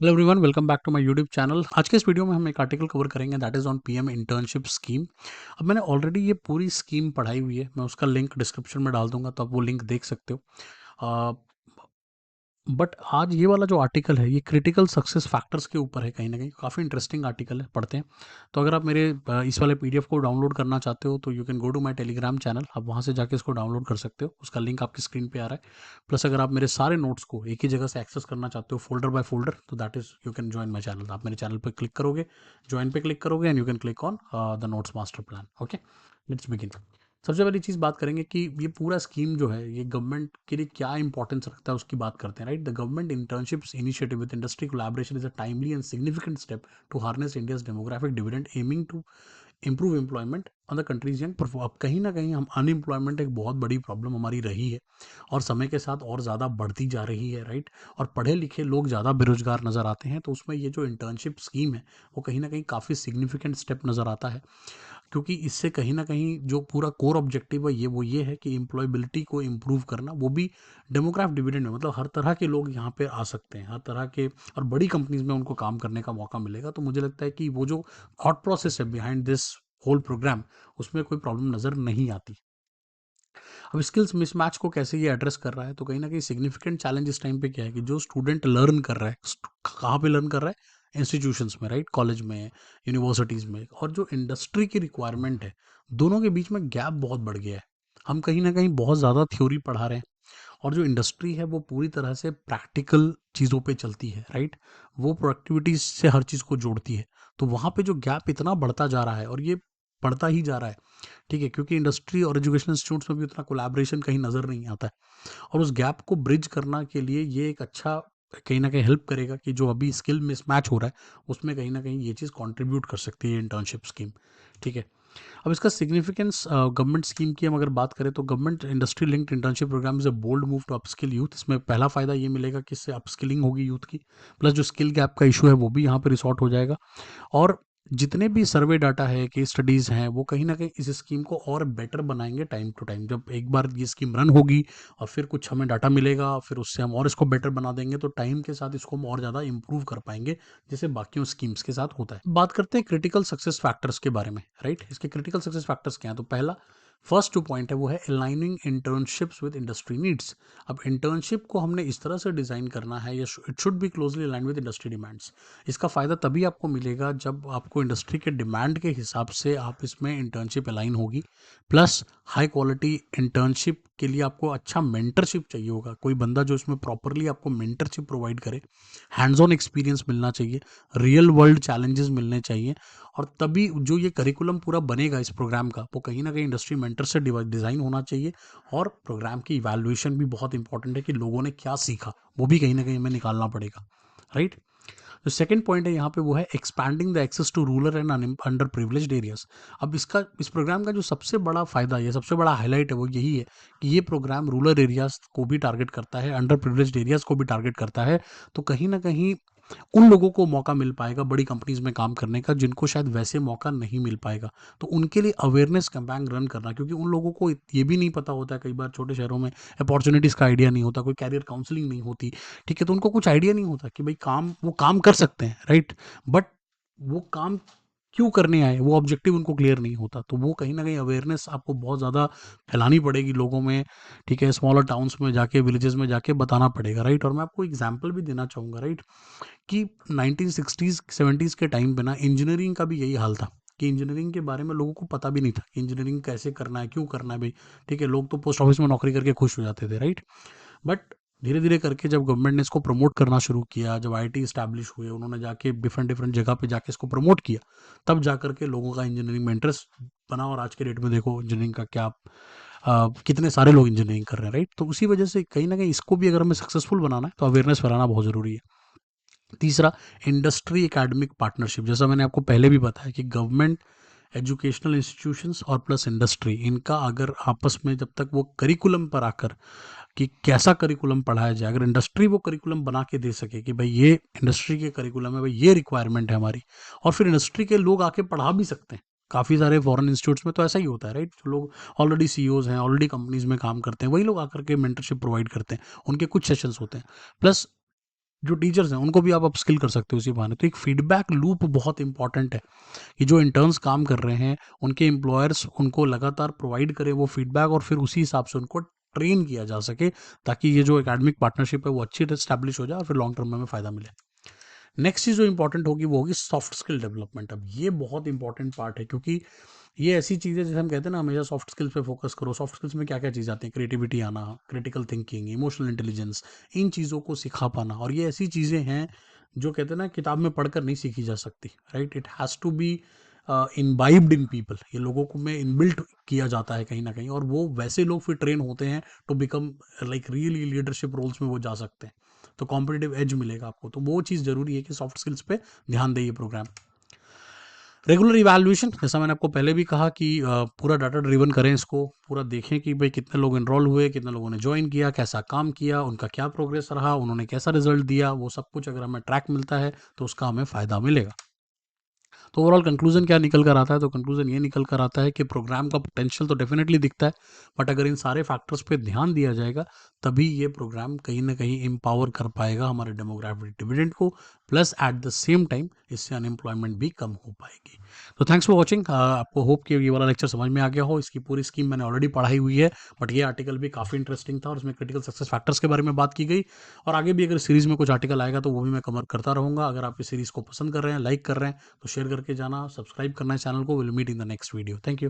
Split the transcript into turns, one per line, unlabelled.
Hello everyone, welcome back to my YouTube channel. आज के इस वीडियो में हम एक आर्टिकल कवर करेंगे that is on PM internship scheme. अब मैंने ऑलरेडी ये पूरी स्कीम पढ़ाई हुई है, मैं उसका लिंक डिस्क्रिप्शन में डाल दूंगा तो आप वो लिंक देख सकते हो। बट आज ये वाला जो आर्टिकल है ये क्रिटिकल सक्सेस फैक्टर्स के ऊपर है, कहीं ना कहीं काफ़ी इंटरेस्टिंग आर्टिकल है, पढ़ते हैं। तो अगर आप मेरे इस वाले पीडीएफ को डाउनलोड करना चाहते हो तो you can go to my Telegram channel, आप वहाँ से जाके इसको डाउनलोड कर सकते हो, उसका लिंक आपकी स्क्रीन पे आ रहा है। प्लस अगर आप मेरे सारे नोट्स को एक ही जगह से एक्सेस करना चाहते हो फोल्डर बाय फोल्डर, तो that is you can join my channel. आप मेरे चैनल पर क्लिक करोगे, ज्वाइन पे क्लिक करोगे and you can click on the notes master plan. Okay, let's begin. सबसे पहली चीज़ बात करेंगे कि ये पूरा स्कीम जो है ये गवर्नमेंट के लिए क्या इंपॉर्टेंस रखता है, उसकी बात करते हैं। Right, the government internships initiative with industry collaboration is a timely and significant step to harness India's demographic dividend aiming to improve employment on the country's young. अब कहीं ना कहीं हम अनएम्प्लॉयमेंट एक बहुत बड़ी प्रॉब्लम हमारी रही है और समय के साथ और ज़्यादा बढ़ती जा रही है। राइट, और पढ़े लिखे लोग ज़्यादा बेरोजगार नज़र आते हैं, तो उसमें ये जो इंटर्नशिप स्कीम है वो कहीं ना कहीं काफ़ी सिग्निफिकेंट स्टेप नज़र आता है, क्योंकि इससे कहीं न कहीं जो पूरा कोर ऑब्जेक्टिव है ये है कि एम्प्लॉयबिलिटी को इम्प्रूव करना, वो भी डेमोग्राफ डिविडेंड में, मतलब हर तरह के लोग यहाँ पे आ सकते हैं, हर तरह के, और बड़ी कंपनीज़ में उनको काम करने का मौका मिलेगा। तो मुझे लगता है कि वो जो थॉट प्रोसेस है बिहाइंड दिस होल प्रोग्राम, उसमें कोई प्रॉब्लम नज़र नहीं आती। अब स्किल्स मिसमैच को कैसे ये एड्रेस कर रहा है, तो कहीं न कहीं सिग्निफिकेंट चैलेंज इस टाइम पे क्या है कि जो स्टूडेंट लर्न कर रहा है, कहाँ पे लर्न कर रहा है? इंस्टीट्यूशंस में, राइट? कॉलेज में, यूनिवर्सिटीज़ में, और जो इंडस्ट्री की रिक्वायरमेंट है, दोनों के बीच में गैप बहुत बढ़ गया है। हम कहीं न कहीं बहुत ज़्यादा थ्योरी पढ़ा रहे हैं और जो इंडस्ट्री है वो पूरी तरह से प्रैक्टिकल चीज़ों पे चलती है, राइट? वो प्रोडक्टिविटी से हर चीज़ को जोड़ती है। तो वहाँ पे जो गैप इतना बढ़ता जा रहा है और ये बढ़ता ही जा रहा है, ठीक है? क्योंकि इंडस्ट्री और एजुकेशनल इंस्टीट्यूट्स में भी उतना कोलैबोरेशन कहीं नज़र नहीं आता है, और उस गैप को ब्रिज करना के लिए ये एक अच्छा कहीं न कहीं हेल्प करेगा कि जो अभी स्किल मिसमैच हो रहा है, उसमें कहीं न कहीं ये चीज़ कंट्रीब्यूट कर सकती है इंटर्नशिप स्कीम, ठीक है? अब इसका सिग्निफिकेंस गवर्नमेंट स्कीम की हम अगर बात करें तो government industry linked internship programme is a bold move to upskill youth. इसमें पहला फ़ायदा ये मिलेगा कि इससे अपस्किलिंग होगी यूथ की, प्लस जो स्किल गैप का इशू है वो भी यहाँ पे रिसॉर्ट हो जाएगा। और जितने भी सर्वे डाटा है, केस स्टडीज़ हैं, वो कहीं न कहीं इस स्कीम को और बेटर बनाएँगे टाइम टू टाइम। जब एक बार ये स्कीम रन होगी और फिर कुछ हमें डाटा मिलेगा, फिर उससे हम और इसको बेटर बना देंगे, तो टाइम के साथ इसको हम और ज़्यादा इम्प्रूव कर पाएँगे, जैसे बाकियों स्कीम्स के साथ होता है। बात करते हैं क्रिटिकल सक्सेस फैक्टर्स के बारे में, राइट? इसके क्रिटिकल सक्सेस फैक्टर्स क्या हैं? तो पहला, फर्स्ट जो पॉइंट है वो है aligning internships with industry needs. अब इंटर्नशिप को हमने इस तरह से डिज़ाइन करना है, या it should be closely aligned with industry demands. इसका फ़ायदा तभी आपको मिलेगा जब आपको इंडस्ट्री के डिमांड के हिसाब से आप इसमें इंटर्नशिप अलाइन होगी। प्लस हाई क्वालिटी इंटर्नशिप के लिए आपको अच्छा मेंटरशिप चाहिए होगा, कोई बंदा जो इसमें प्रॉपरली आपको मेंटरशिप प्रोवाइड करे, हैंड्स ऑन एक्सपीरियंस मिलना चाहिए, रियल वर्ल्ड चैलेंजेस मिलने चाहिए, और तभी जो ये करिकुलम पूरा बनेगा इस प्रोग्राम का, वो कहीं ना कहीं इंडस्ट्री मेंटर से डिज़ाइन होना चाहिए। और प्रोग्राम की इवैल्यूएशन भी बहुत इंपॉर्टेंट है कि लोगों ने क्या सीखा, वो भी कहीं ना कहीं हमें निकालना पड़ेगा, राइट? जो सेकंड पॉइंट है यहाँ पे वो है expanding the access to rural and underprivileged areas. अब इस प्रोग्राम का जो सबसे बड़ा फायदा, या सबसे बड़ा हाईलाइट है, वो यही है कि ये प्रोग्राम रूरल एरियाज को भी टारगेट करता है, अंडर प्रिविलेज्ड एरियाज को भी टारगेट करता है। तो कहीं ना कहीं उन लोगों को मौका मिल पाएगा बड़ी कंपनीज में काम करने का जिनको शायद वैसे मौका नहीं मिल पाएगा। तो उनके लिए अवेयरनेस कैंपेन रन करना, क्योंकि उन लोगों को ये भी नहीं पता होता है, कई बार छोटे शहरों में अपॉर्चुनिटीज़ का आइडिया नहीं होता, कोई कैरियर काउंसलिंग नहीं होती, ठीक है? तो उनको कुछ आइडिया नहीं होता कि भाई वो काम कर सकते हैं, राइट? बट वो काम क्यों करने आए, वो ऑब्जेक्टिव उनको क्लियर नहीं होता। तो वो कहीं ना कहीं अवेयरनेस आपको बहुत ज़्यादा फैलानी पड़ेगी लोगों में, ठीक है? स्मॉलर टाउन्स में जाके, विलेजेस में जाके बताना पड़ेगा, राइट? और मैं आपको एग्जाम्पल भी देना चाहूँगा, राइट, कि 1960s 70s के टाइम पे ना इंजीनियरिंग का भी यही हाल था, कि इंजीनियरिंग के बारे में लोगों को पता भी नहीं था कि इंजीनियरिंग कैसे करना है, क्यों करना है भाई, ठीक है? लोग तो पोस्ट ऑफिस में नौकरी करके खुश हो जाते थे, राइट? बट धीरे धीरे करके जब गवर्नमेंट ने इसको प्रमोट करना शुरू किया, जब आईटी इस्टेब्लिश हुए, उन्होंने जाके डिफरेंट डिफरेंट जगह पे जाके इसको प्रमोट किया, तब जा करके लोगों का इंजीनियरिंग में इंटरेस्ट बना। और आज के डेट में देखो इंजीनियरिंग का क्या, कितने सारे लोग इंजीनियरिंग कर रहे हैं, राइट? तो उसी वजह से कहीं ना कहीं इसको भी अगर हमें सक्सेसफुल बनाना है तो अवेयरनेस फैलाना बहुत ज़रूरी है। तीसरा, इंडस्ट्री एकेडमिक पार्टनरशिप। जैसा मैंने आपको पहले भी बताया कि गवर्नमेंट, एजुकेशनल इंस्टीट्यूशंस और प्लस इंडस्ट्री, इनका अगर आपस में जब तक वो करिकुलम पर आकर कि कैसा करिकुलम पढ़ाया जाए, अगर इंडस्ट्री वो करिकुलम बना के दे सके कि भाई ये इंडस्ट्री के करिकुलम है, भाई ये रिक्वायरमेंट है हमारी, और फिर इंडस्ट्री के लोग आके पढ़ा भी सकते हैं। काफ़ी सारे फॉरेन इंस्टीट्यूट्स में तो ऐसा ही होता है, राइट? जो लोग ऑलरेडी सीईओज हैं, ऑलरेडी कंपनीज में काम करते हैं, वही लोग आकर के मेंटरशिप प्रोवाइड करते हैं, उनके कुछ सेशंस होते हैं। प्लस जो टीचर्स हैं उनको भी आप अपस्किल कर सकते हो इसी बहाने। तो एक फीडबैक लूप बहुत इंपॉर्टेंट है कि जो इंटर्न्स काम कर रहे हैं उनके एम्प्लॉयर्स उनको लगातार प्रोवाइड करें वो फीडबैक, और फिर उसी हिसाब से उनको ट्रेन किया जा सके, ताकि ये जो एकेडमिक पार्टनरशिप है वो अच्छी स्टैब्लिश हो जाए और फिर लॉन्ग टर्म में हमें फ़ायदा मिले। नेक्स्ट चीज़ जो इंपॉर्टेंट होगी वो होगी सॉफ्ट स्किल डेवलपमेंट। अब ये बहुत इंपॉर्टेंट पार्ट है, क्योंकि ये ऐसी चीज़ है जैसे हम कहते हैं ना हमेशा सॉफ्ट स्किल्स पे फोकस करो। सॉफ्ट स्किल्स में क्या क्या चीज़ आती है? क्रिएटिविटी आना, क्रिटिकल थिंकिंग, इमोशनल इंटेलिजेंस, इन चीज़ों को सिखा पाना। और ये ऐसी चीज़ें हैं जो कहते हैं ना किताब में पढ़कर नहीं सीखी जा सकती, right? It has to be imbibed in people. ये लोगों को में इनबिल्ट किया जाता है कहीं ना कहीं, और वो वैसे लोग फिर ट्रेन होते हैं to become like really leadership roles में वो जा सकते हैं। तो कॉम्पिटिटिव एज मिलेगा आपको। तो वो चीज़ ज़रूरी है कि सॉफ्ट स्किल्स पे ध्यान दे ये प्रोग्राम। रेगुलर इवैल्यूएशन, जैसा मैंने आपको पहले भी कहा कि पूरा डाटा ड्रिवन करें इसको, पूरा देखें कि भाई कितने लोग एनरोल हुए, कितने लोगों ने ज्वाइन किया, कैसा काम किया, उनका क्या प्रोग्रेस रहा, उन्होंने कैसा रिजल्ट दिया। वो सब कुछ अगर हमें ट्रैक मिलता है तो उसका हमें फ़ायदा मिलेगा। तो ओवरऑल कंक्लूजन क्या निकल कर आता है? तो कंक्लूजन ये निकल कर आता है कि प्रोग्राम का पोटेंशियल तो डेफिनेटली दिखता है, बट अगर इन सारे फैक्टर्स पे ध्यान दिया जाएगा तभी ये प्रोग्राम कहीं ना कहीं एम्पावर कर पाएगा हमारे डेमोग्राफिक डिविडेंड को, plus at the same time इससे अनएम्प्लॉयमेंट भी कम हो पाएगी। तो थैंक्स फॉर वॉचिंग। आपको होप कि ये वाला लेक्चर समझ में आ गया हो। इसकी पूरी स्कीम मैंने ऑलरेडी पढ़ाई हुई है, बट ये आर्टिकल भी काफ़ी इंटरेस्टिंग था और उसमें क्रिटिकल सक्सेस फैक्टर्स के बारे में बात की गई। और आगे भी अगर सीरीज़ में कुछ आर्टिकल आएगा तो वो भी मैं कवर करता रहूँगा। अगर आप इस सीरीज़ को पसंद कर रहे हैं, लाइक कर रहे हैं, तो शेयर करके जाना, सब्सक्राइब करना है चैनल को। Will meet in the next video. Thank you.